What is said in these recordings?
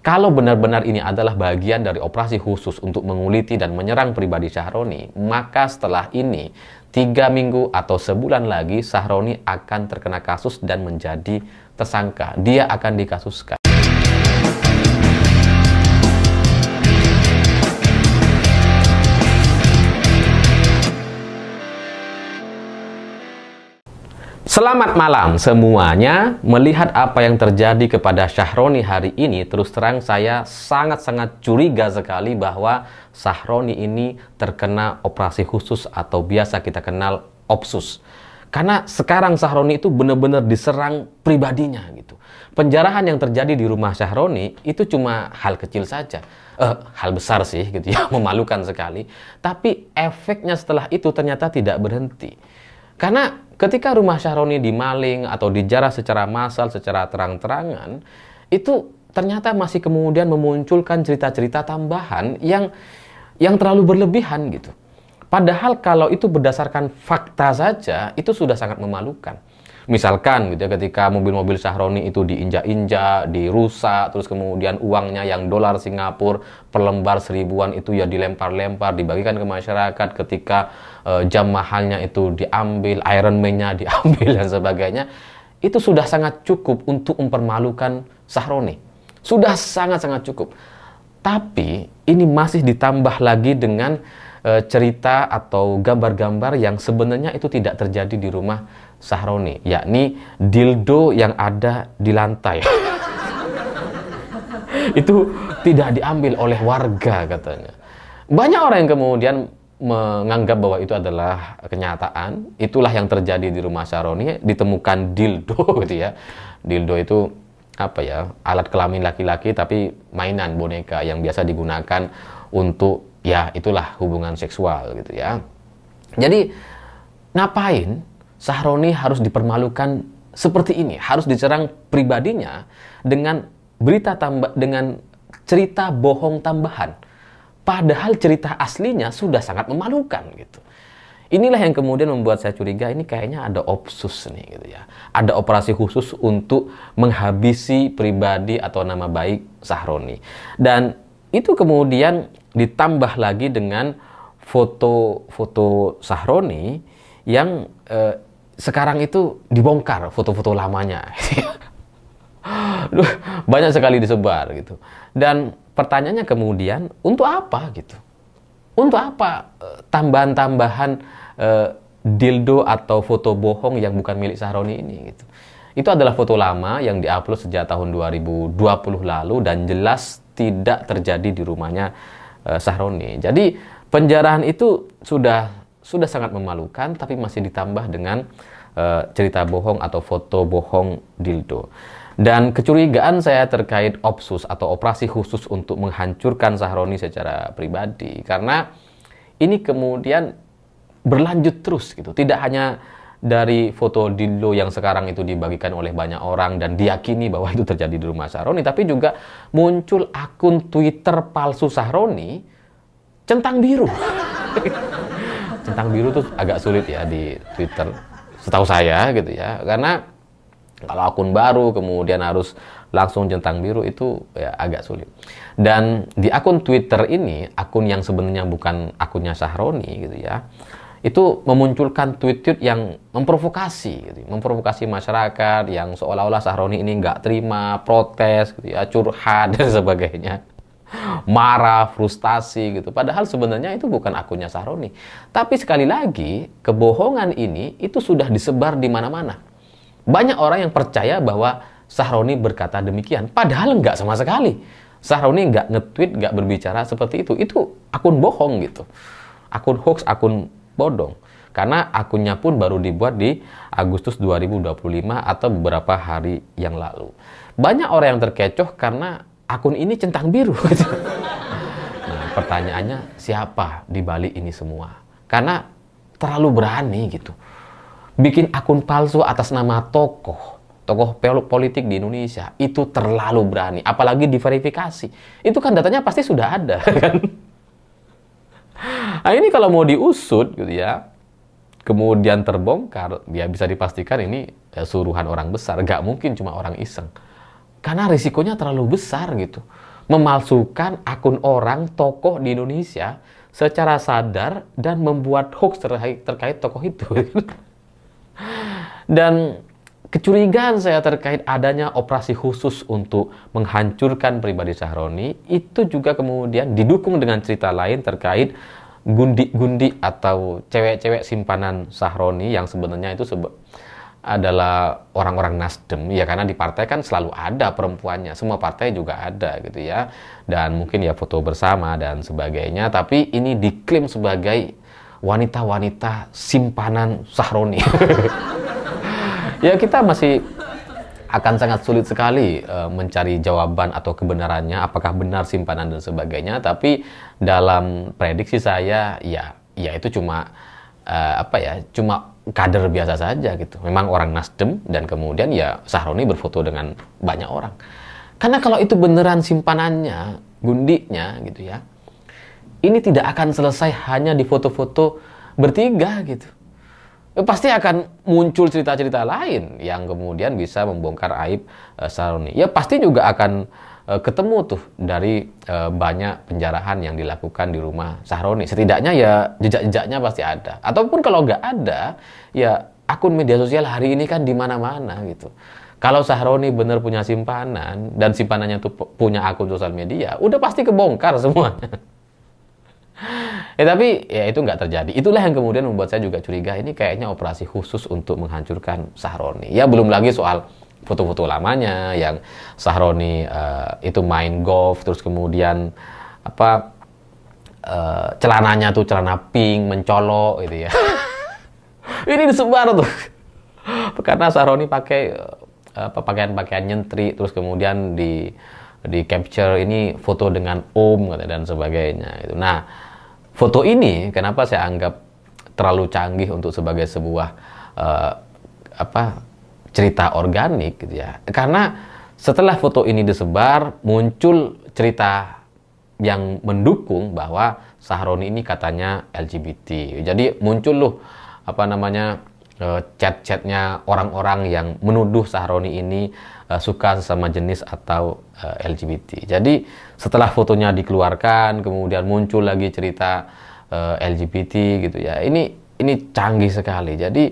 Kalau benar-benar ini adalah bagian dari operasi khusus untuk menguliti dan menyerang pribadi Syahroni, maka setelah ini 3 minggu atau sebulan lagi Syahroni akan terkena kasus dan menjadi tersangka. Dia akan dikasuskan. Selamat malam semuanya. Melihat apa yang terjadi kepada Syahroni hari ini, terus terang saya sangat-sangat curiga sekali bahwa Syahroni ini terkena operasi khusus atau biasa kita kenal Opsus. Karena sekarang Syahroni itu benar-benar diserang pribadinya gitu. Penjarahan yang terjadi di rumah Syahroni itu cuma hal kecil saja. Hal besar sih gitu ya, memalukan sekali. Tapi efeknya setelah itu ternyata tidak berhenti. Karena ketika rumah Syahroni dimaling atau dijarah secara massal, secara terang-terangan, itu ternyata masih kemudian memunculkan cerita-cerita tambahan yang terlalu berlebihan gitu. Padahal kalau itu berdasarkan fakta saja, itu sudah sangat memalukan. Misalkan gitu ya, ketika mobil-mobil Syahroni itu diinjak-injak, dirusak, terus kemudian uangnya yang dolar Singapura per lembar 1000-an itu ya dilempar-lempar, dibagikan ke masyarakat, ketika jam mahalnya itu diambil, Iron Man-nya diambil dan sebagainya, itu sudah sangat cukup untuk mempermalukan Syahroni. Sudah sangat-sangat cukup. Tapi ini masih ditambah lagi dengan cerita atau gambar-gambar yang sebenarnya itu tidak terjadi di rumah Syahroni, yakni dildo yang ada di lantai. Itu tidak diambil oleh warga katanya. Banyak orang yang kemudian menganggap bahwa itu adalah kenyataan. Itulah yang terjadi di rumah Syahroni, ditemukan dildo gitu ya. Dildo itu apa ya? Alat kelamin laki-laki tapi mainan boneka yang biasa digunakan untuk ya itulah hubungan seksual gitu ya. Jadi ngapain Syahroni harus dipermalukan seperti ini, harus diserang pribadinya dengan dengan cerita bohong tambahan. Padahal cerita aslinya sudah sangat memalukan gitu. Inilah yang kemudian membuat saya curiga ini kayaknya ada Opsus nih gitu ya. Ada operasi khusus untuk menghabisi pribadi atau nama baik Syahroni. Dan itu kemudian ditambah lagi dengan foto-foto Syahroni yang sekarang itu dibongkar foto-foto lamanya. Banyak sekali disebar gitu. Dan pertanyaannya kemudian untuk apa gitu? Untuk apa tambahan-tambahan dildo atau foto bohong yang bukan milik Syahroni ini gitu? Itu adalah foto lama yang diupload sejak tahun 2020 lalu dan jelas tidak terjadi di rumahnya Syahroni. Jadi penjarahan itu sudah sangat memalukan, tapi masih ditambah dengan cerita bohong atau foto bohong dildo. Dan kecurigaan saya terkait Opsus atau operasi khusus untuk menghancurkan Syahroni secara pribadi, karena ini kemudian berlanjut terus gitu. Tidak hanya dari foto dildo yang sekarang itu dibagikan oleh banyak orang dan diyakini bahwa itu terjadi di rumah Syahroni, tapi juga muncul akun Twitter palsu Syahroni centang biru. Centang biru tuh agak sulit ya di Twitter, setahu saya gitu ya. Karena kalau akun baru kemudian harus langsung centang biru itu ya agak sulit. Dan di akun Twitter ini, akun yang sebenarnya bukan akunnya Syahroni gitu ya, itu memunculkan tweet-tweet yang memprovokasi gitu, memprovokasi masyarakat yang seolah-olah Syahroni ini nggak terima, protes gitu ya, curhat dan sebagainya. Marah, frustasi gitu. Padahal sebenarnya itu bukan akunnya Syahroni. Tapi sekali lagi, kebohongan ini itu sudah disebar di mana-mana. Banyak orang yang percaya bahwa Syahroni berkata demikian. Padahal enggak sama sekali. Syahroni enggak nge-tweet, enggak berbicara seperti itu. Itu akun bohong gitu. Akun hoax, akun bodong. Karena akunnya pun baru dibuat di Agustus 2025 atau beberapa hari yang lalu. Banyak orang yang terkecoh karena akun ini centang biru. Nah, pertanyaannya siapa di balik ini semua? Karena terlalu berani gitu. Bikin akun palsu atas nama tokoh politik di Indonesia itu terlalu berani. Apalagi diverifikasi. Itu kan datanya pasti sudah ada kan. Nah, ini kalau mau diusut gitu ya, kemudian terbongkar, ya bisa dipastikan ini ya, suruhan orang besar. Gak mungkin cuma orang iseng. Karena risikonya terlalu besar gitu. memalsukan akun orang tokoh di Indonesia secara sadar dan membuat hoax terkait tokoh itu. Dan kecurigaan saya terkait adanya operasi khusus untuk menghancurkan pribadi Sahroni itu juga kemudian didukung dengan cerita lain terkait gundi-gundi atau cewek-cewek simpanan Sahroni yang sebenarnya itu adalah orang-orang Nasdem, ya karena di partai kan selalu ada perempuannya, semua partai juga ada gitu ya, dan mungkin ya foto bersama dan sebagainya, tapi ini diklaim sebagai wanita-wanita simpanan Sahroni. Ya kita masih akan sangat sulit sekali mencari jawaban atau kebenarannya, apakah benar simpanan dan sebagainya, tapi dalam prediksi saya ya itu cuma cuma kader biasa saja gitu. Memang orang Nasdem dan kemudian ya Sahroni berfoto dengan banyak orang. Karena kalau itu beneran simpanannya, gundinya gitu ya, ini tidak akan selesai hanya di foto-foto bertiga gitu. Pasti akan muncul cerita-cerita lain yang kemudian bisa membongkar aib Sahroni. Ya pasti juga akan ketemu tuh dari banyak penjarahan yang dilakukan di rumah Sahroni. Setidaknya ya jejak-jejaknya pasti ada. Ataupun kalau nggak ada, ya akun media sosial hari ini kan di mana-mana gitu. Kalau Sahroni benar punya simpanan dan simpanannya tuh punya akun sosial media, udah pasti kebongkar semuanya. Tapi ya itu nggak terjadi. Itulah yang kemudian membuat saya juga curiga ini kayaknya operasi khusus untuk menghancurkan Sahroni. Ya belum lagi soal foto-foto lamanya yang Sahroni itu main golf, terus kemudian celananya tuh celana pink mencolok gitu ya. Ini disebar tuh karena Sahroni pakai pakaian nyentri, terus kemudian di capture ini foto dengan Om dan sebagainya gitu. Nah, foto ini kenapa saya anggap terlalu canggih untuk sebagai sebuah cerita organik gitu ya. Karena setelah foto ini disebar, muncul cerita yang mendukung bahwa Sahroni ini katanya LGBT. Jadi muncul loh chat-chatnya orang-orang yang menuduh Sahroni ini suka sesama jenis atau LGBT. Jadi setelah fotonya dikeluarkan, kemudian muncul lagi cerita LGBT gitu ya. Ini canggih sekali. Jadi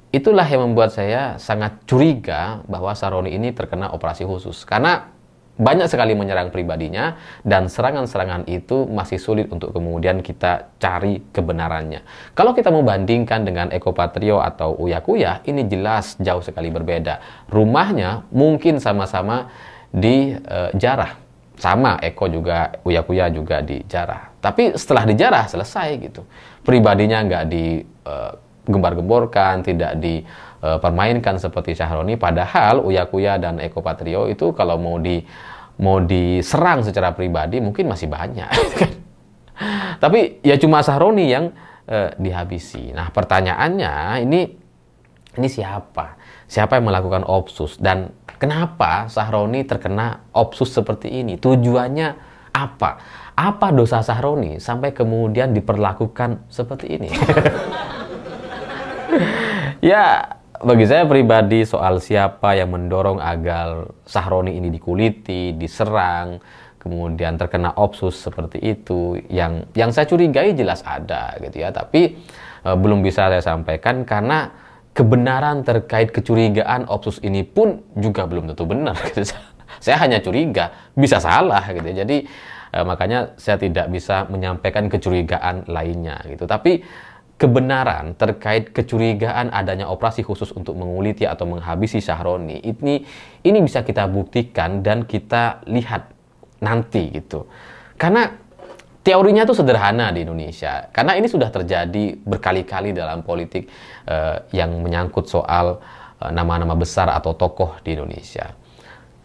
itulah yang membuat saya sangat curiga bahwa Sahroni ini terkena operasi khusus. Karena banyak sekali menyerang pribadinya dan serangan-serangan itu masih sulit untuk kemudian kita cari kebenarannya. Kalau kita mau bandingkan dengan Eko Patrio atau Uya Kuya, ini jelas jauh sekali berbeda. Rumahnya mungkin sama-sama di Jarah. Sama Eko juga, Uya Kuya juga di Jarah. Tapi setelah di Jarah selesai gitu. Pribadinya nggak gembar-gemborkan, tidak dipermainkan seperti Sahroni. Padahal Uya Kuya dan Eko Patrio itu kalau mau diserang secara pribadi mungkin masih banyak. Tapi ya cuma Sahroni yang dihabisi. Nah pertanyaannya ini siapa? Siapa yang melakukan opsus dan kenapa Sahroni terkena opsus seperti ini? Tujuannya apa? Apa dosa Sahroni sampai kemudian diperlakukan seperti ini? Ya, bagi saya pribadi soal siapa yang mendorong agar Sahroni ini dikuliti, diserang, kemudian terkena opsus seperti itu, yang saya curigai jelas ada gitu ya, tapi belum bisa saya sampaikan karena kebenaran terkait kecurigaan opsus ini pun juga belum tentu benar. Gitu. Saya hanya curiga, bisa salah gitu. Jadi makanya saya tidak bisa menyampaikan kecurigaan lainnya gitu. Tapi kebenaran terkait kecurigaan adanya operasi khusus untuk menguliti atau menghabisi Sahroni ini bisa kita buktikan dan kita lihat nanti gitu. Karena teorinya itu sederhana di Indonesia. Karena ini sudah terjadi berkali-kali dalam politik yang menyangkut soal nama-nama besar atau tokoh di Indonesia.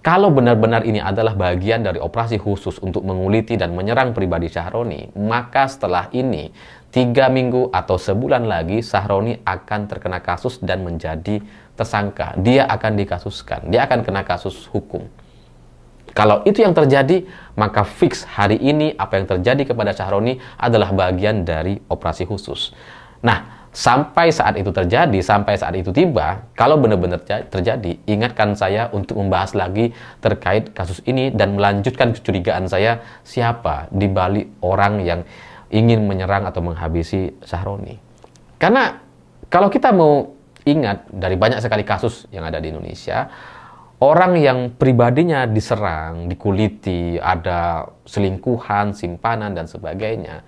Kalau benar-benar ini adalah bagian dari operasi khusus untuk menguliti dan menyerang pribadi Sahroni, maka setelah ini 3 minggu atau sebulan lagi Sahroni akan terkena kasus dan menjadi tersangka. Dia akan dikasuskan, dia akan kena kasus hukum. Kalau itu yang terjadi, maka fix hari ini apa yang terjadi kepada Sahroni adalah bagian dari operasi khusus. Nah, sampai saat itu terjadi, sampai saat itu tiba, kalau benar-benar terjadi, ingatkan saya untuk membahas lagi terkait kasus ini dan melanjutkan kecurigaan saya siapa di balik orang yang ingin menyerang atau menghabisi Syahroni. Karena kalau kita mau ingat dari banyak sekali kasus yang ada di Indonesia, orang yang pribadinya diserang, dikuliti, ada selingkuhan, simpanan, dan sebagainya,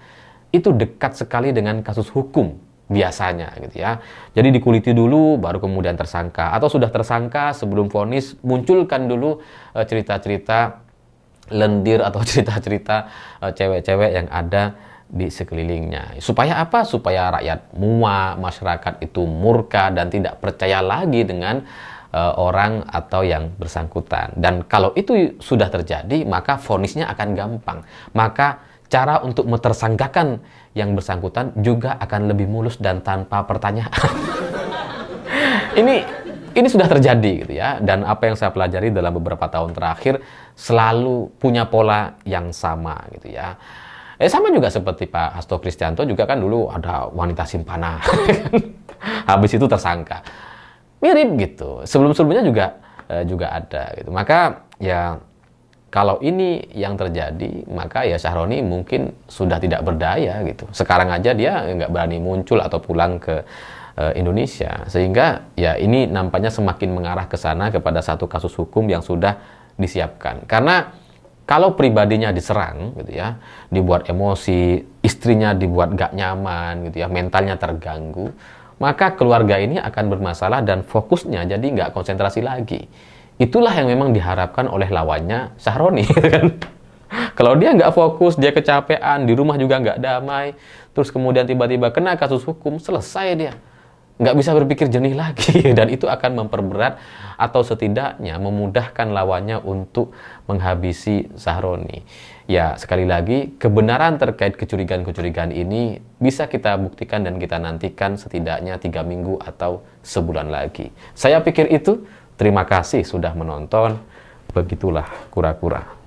itu dekat sekali dengan kasus hukum biasanya gitu ya. Jadi dikuliti dulu baru kemudian tersangka, atau sudah tersangka sebelum vonis munculkan dulu cerita-cerita lendir atau cerita-cerita cewek-cewek yang ada di sekelilingnya. Supaya apa? Supaya rakyat muak, masyarakat itu murka dan tidak percaya lagi dengan orang atau yang bersangkutan. Dan kalau itu sudah terjadi, maka vonisnya akan gampang. Maka cara untuk mentersangkakan yang bersangkutan juga akan lebih mulus dan tanpa pertanyaan. Ini sudah terjadi gitu ya. Dan apa yang saya pelajari dalam beberapa tahun terakhir selalu punya pola yang sama gitu ya. Sama juga seperti Pak Hasto Kristianto juga kan dulu ada wanita simpanan. Habis itu tersangka. Mirip gitu. Sebelum-sebelumnya juga ada gitu. Maka ya kalau ini yang terjadi, maka ya Syahroni mungkin sudah tidak berdaya gitu. Sekarang aja dia nggak berani muncul atau pulang ke Indonesia. Sehingga ya ini nampaknya semakin mengarah ke sana kepada satu kasus hukum yang sudah disiapkan. Karena kalau pribadinya diserang gitu ya, dibuat emosi, istrinya dibuat nggak nyaman gitu ya, mentalnya terganggu, maka keluarga ini akan bermasalah dan fokusnya jadi nggak konsentrasi lagi. Itulah yang memang diharapkan oleh lawannya Syahroni kan. Kalau dia nggak fokus, dia kecapean, di rumah juga nggak damai, terus kemudian tiba-tiba kena kasus hukum, selesai dia. Nggak bisa berpikir jernih lagi. Dan itu akan memperberat atau setidaknya memudahkan lawannya untuk menghabisi Syahroni. Ya, sekali lagi, kebenaran terkait kecurigaan-kecurigaan ini bisa kita buktikan dan kita nantikan setidaknya 3 minggu atau sebulan lagi. Saya pikir itu. Terima kasih sudah menonton. Begitulah kura-kura.